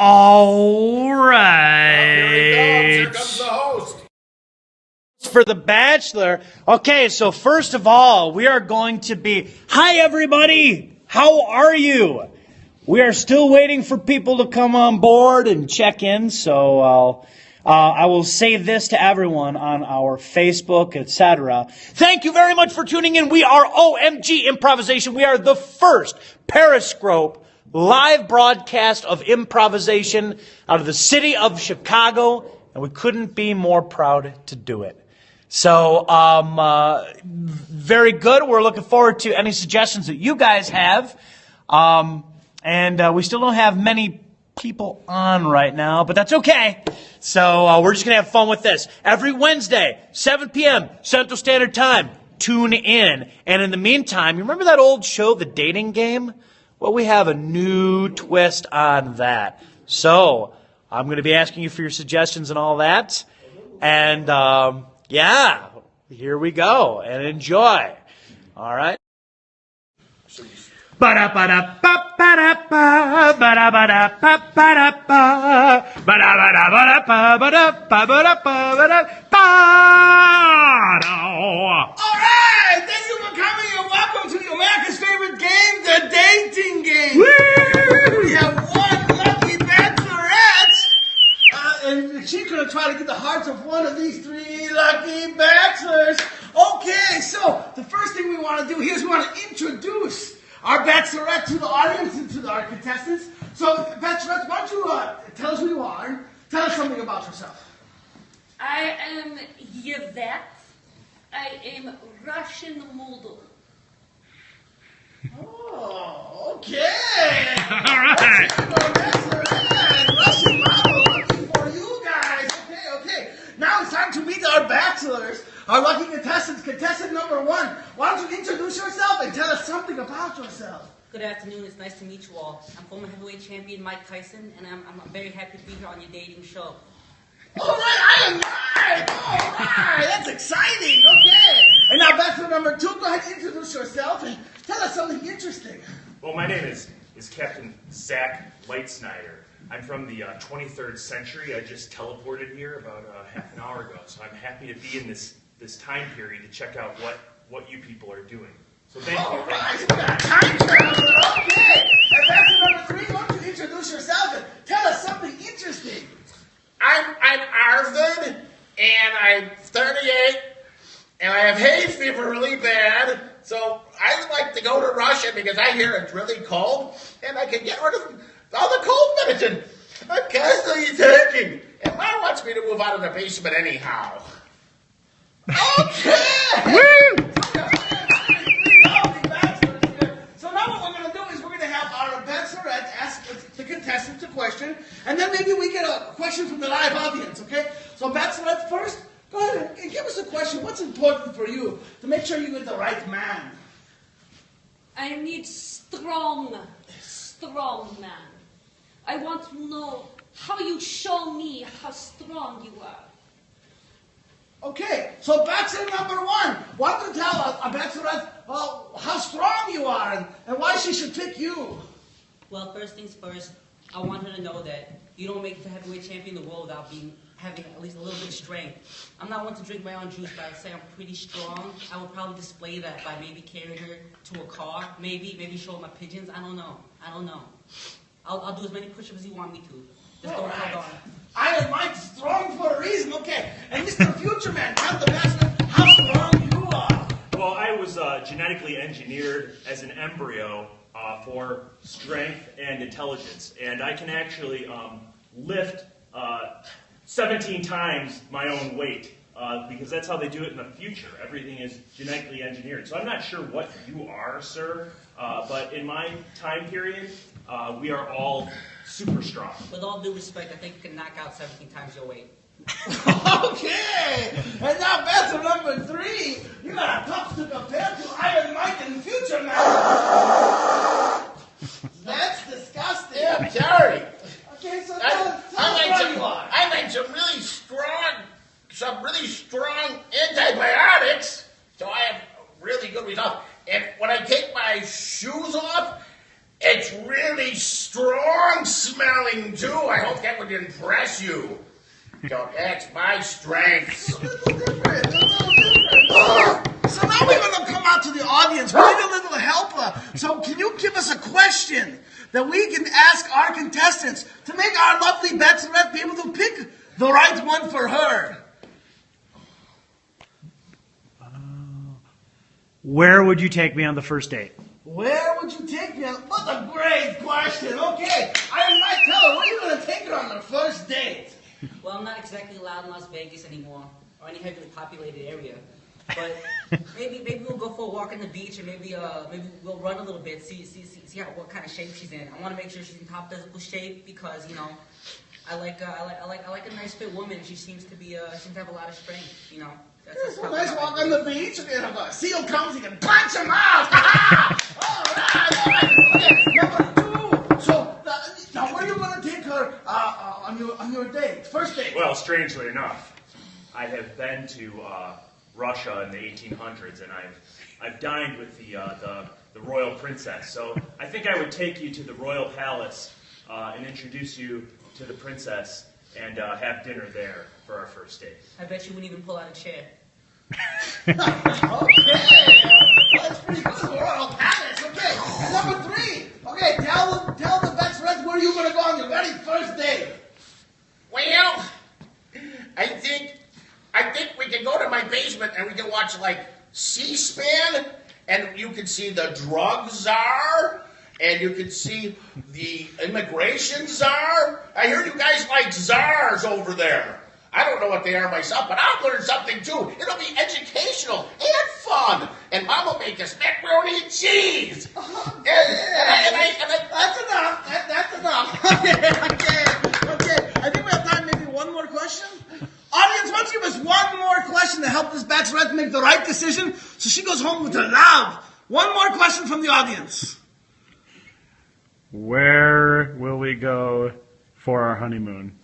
All right. Here comes the host. For The Bachelor. Okay, so first of all, we are going to be... Hi, everybody. How are you? We are still waiting for people to come on board and check in, so I will say this to everyone on our Facebook, etc. Thank you very much for tuning in. We are OMG Improvisation. We are the first Periscope live broadcast of improvisation out of the city of Chicago, and we couldn't be more proud to do it. So, very good. We're looking forward to any suggestions that you guys have. And we still don't have many people on right now, but that's okay. So we're just going to have fun with this. Every Wednesday, 7 p.m. Central Standard Time, tune in. And in the meantime, you remember that old show, The Dating Game? Well, we have a new twist on that. So I'm going to be asking you for your suggestions and all that. And yeah, here we go. And enjoy. All right. Alright, thank you for coming and welcome to America's favorite game, the dating game. Woo! We have one lucky bachelorette, and she's going to try to get the hearts of one of these three lucky bachelors. Okay, so the first thing we want to do here is we want to introduce our bachelorette to the audience and to our contestants. So, bachelorette, why don't you tell us who you are and tell us something about yourself. I am Yvette. I am Russian model. Oh, okay. All right. Russian model, lucky for you guys. Okay. Now it's time to meet our bachelors. Our lucky contestants. Contestant number one. Why don't you introduce yourself and tell us something about yourself? Good afternoon. It's nice to meet you all. I'm former heavyweight champion Mike Tyson, and I'm very happy to be here on your dating show. All right, I am live. All right, that's exciting. Okay. And now bachelor number two. Go ahead and introduce yourself and tell us something interesting. Well, my name is Captain Zach Lightsnyder. I'm from the 23rd century. I just teleported here about half an hour ago, so I'm happy to be in this time period to check out what you people are doing. So thank you. All right, so we got time traveler. Okay. And bachelor number three, why don't you introduce yourself and tell us something interesting? I'm Arvid, and I'm 38, and I have hay fever really bad, so I like to go to Russia because I hear it's really cold, and I can get rid of all the cold medicine. I'm constantly taking, and Mom wants me to move out of the basement anyhow. Okay! Woo! So now what we're going to do is we're going to have our bachelorette ask the contestants a question, and then maybe we get a question from the live audience, okay? So bachelorette first, go ahead and give us a question. What's important for you to make sure you get the right man? I need strong man. I want to know how you show me how strong you are. Okay, so bachelor number one, why don't you tell a bachelorette how strong you are and why she should pick you? Well, first things first, I want her to know that you don't make it to heavyweight champion of the world without having at least a little bit of strength. I'm not one to drink my own juice, but I'd say I'm pretty strong. I would probably display that by maybe carrying her to a car, maybe show her my pigeons. I don't know. I'll do as many push-ups as you want me to. Just don't hold on. I am Mike Strong for a reason, okay. And Mr. Future Man, tell the bachelor how strong you are. Well, I was genetically engineered as an embryo for strength and intelligence, and I can actually lift 17 times my own weight because that's how they do it in the future. Everything is genetically engineered. So I'm not sure what you are, sir, but in my time period, we are all super strong. With all due respect, I think you can knock out 17 times your weight. Okay, and now bachelor number three, you got a tough to compare to Iron Mike and Future Man. That's disgusting. Yeah, I'm sorry. Okay, so tell us how strong you are. I made some really strong antibiotics, so I have really good results. And when I take my shoes off, It's really strong smelling, too. I hope that would impress you. So that's my strength. So now we're going to come out to the audience. We need a little help. So can you give us a question that we can ask our contestants to make our lovely bachelorette be able to pick the right one for her? Where would you take me on the first date? Where would you take me? What a great question. Okay, I might tell her. Where are you going to take her on the first date? Well, I'm not exactly allowed in Las Vegas anymore, or any heavily populated area. But maybe we'll go for a walk on the beach, and maybe we'll run a little bit, see what kind of shape she's in. I want to make sure she's in top physical shape because I like a nice fit woman. She seems to have a lot of strength. It's a nice walk on the beach. Okay, if a seal comes, you can punch him out. All right. Okay, number 2. So now, where are you going to take her on your date, first date? Well, strangely enough, I have been to Russia in the 1800s, and I've dined with the royal princess. So I think I would take you to the royal palace and introduce you to the princess and have dinner there for our first date. I bet you wouldn't even pull out a chair. Okay. Well, that's pretty good. Royal palace. Okay. And number 3. Okay, tell the bachelorette where you're going to go on your very first date. Well, I think we can go to my basement and we can watch like C-SPAN, and you can see the drug czar, and you can see the immigration czar. I hear you guys like czars over there. I don't know what they are myself, but I'll learn something too. It'll be educational and fun, and Mom will make us macaroni and cheese. That's enough. That's enough. Okay. I think we have time. Maybe one more question. Audience, why don't you give us one more question to help this bachelorette make the right decision so she goes home with her love? One more question from the audience. Where will we go for our honeymoon?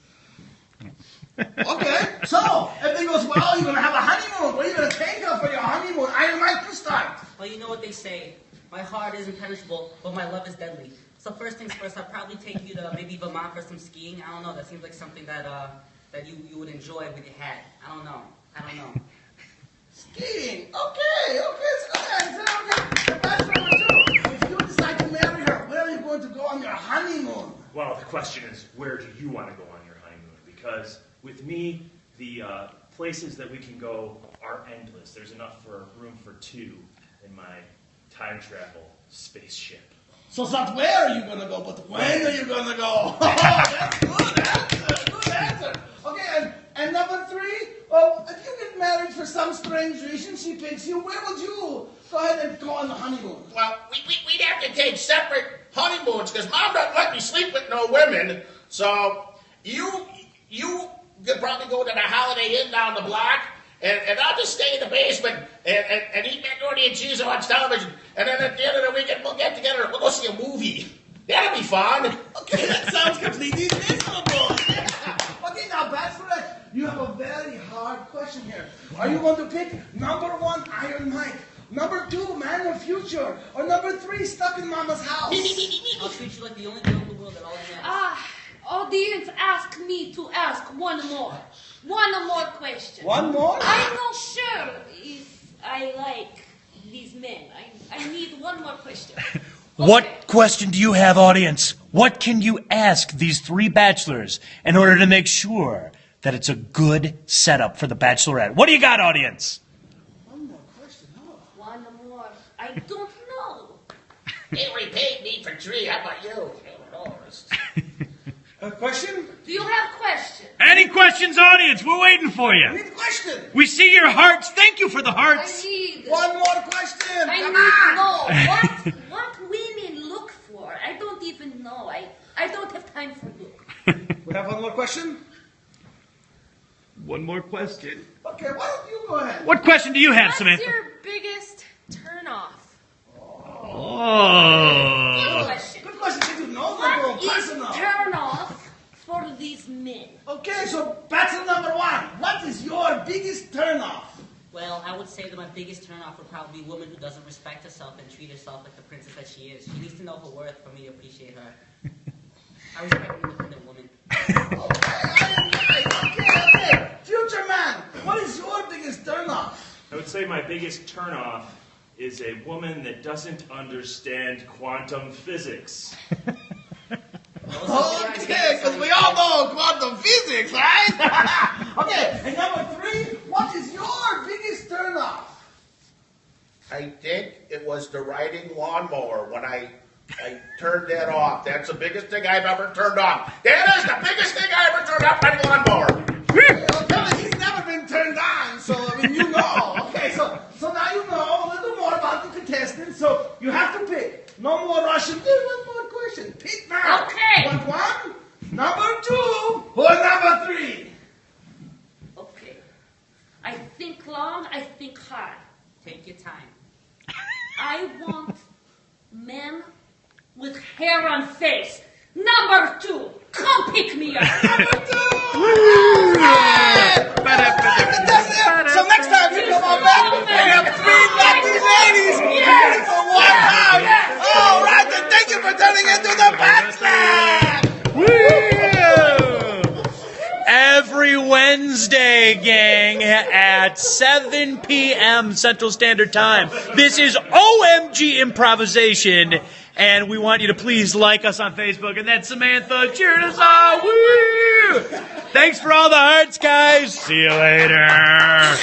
Okay, so everything goes well. You're going to have a honeymoon. Where are you going to take her for your honeymoon? Iron Mike, you start. Well, you know what they say. My heart is impenetrable, but my love is deadly. So first things first, I'll probably take you to maybe Vermont for some skiing. I don't know. That seems like something that you would enjoy with your hat. I don't know. Skiing. Okay. So the bachelor number 2. If you decide to marry her, where are you going to go on your honeymoon? Well, the question is, where do you want to go on your honeymoon? Because with me, the places that we can go are endless. There's enough room for 2 in my time travel spaceship. So it's not where are you going to go, but when are you going to go? Oh, that's good answer. Okay, and number 3, well, if you get married for some strange reason, she picks you, where would you go ahead and go on the honeymoon? Well, we'd have to take separate honeymoons because Mom doesn't let me sleep with no women. So you could probably go to the Holiday Inn down the block, and I'll just stay in the basement and eat macaroni and cheese and watch television. And then at the end of the weekend, we'll get together and we'll go see a movie. That'll be fun. Okay, that sounds completely miserable. Okay, now, Bachelorette, you have a very hard question here. Are you going to pick number 1, Iron Mike, number 2, Man of Future, or number 3, Stuck in Mama's House? I'll treat you like the only girl in the world that always matters. Audience asked me to ask one more question. One more? I'm not sure if I like these men. I need one more question. What question do you have, audience? What can you ask these 3 bachelors in order to make sure that it's a good setup for the bachelorette? What do you got, audience? One more question, One more. I don't know. They repaid me for 3. How about you? A question? Do you have questions? Any questions, audience? We're waiting for I you. need a question. We see your hearts. Thank you for the I hearts. need. One more question. I Come need to on. know what women look for. I don't even know. I don't have time for look. We have one more question? One more question. Okay, why don't you go ahead? What question do you have, What's Samantha? your biggest turnoff? Oh. Good question. Good question. Did you know that What is personal? turn off for these men? Okay, so bachelor number 1. What is your biggest turnoff? Well, I would say that my biggest turnoff would probably be a woman who doesn't respect herself and treat herself like the princess that she is. She needs to know her worth for me to appreciate her. I respect an independent woman. Okay. Future man, what is your biggest turnoff? I would say my biggest turnoff is a woman that doesn't understand quantum physics. Okay, because we all know quantum physics, right? Okay, and number 3, what is your biggest turnoff? I think it was the riding lawnmower when I turned that off. That's the biggest thing I've ever turned off. That is the biggest thing I ever turned off, riding lawnmower. He's never been turned on, so I mean, you know. Okay, so now you know a little more about the contestants. So you have to pick. No more Russian. There's one more question. Pick now. Okay. One, number 2, or number 3. Okay. I think long, I think hard. Take your time. I want men with hair on face. Number 2, come pick me up. Number 2! So next time you come on back, we have 3 lucky ladies ready for one round. All right, then thank you for turning into the Backslash. Every Wednesday, gang, at 7 p.m. Central Standard Time. This is OMG Improvisation, and we want you to please like us on Facebook. And that's Samantha cheering us on. Woo! Thanks for all the hearts, guys. See you later.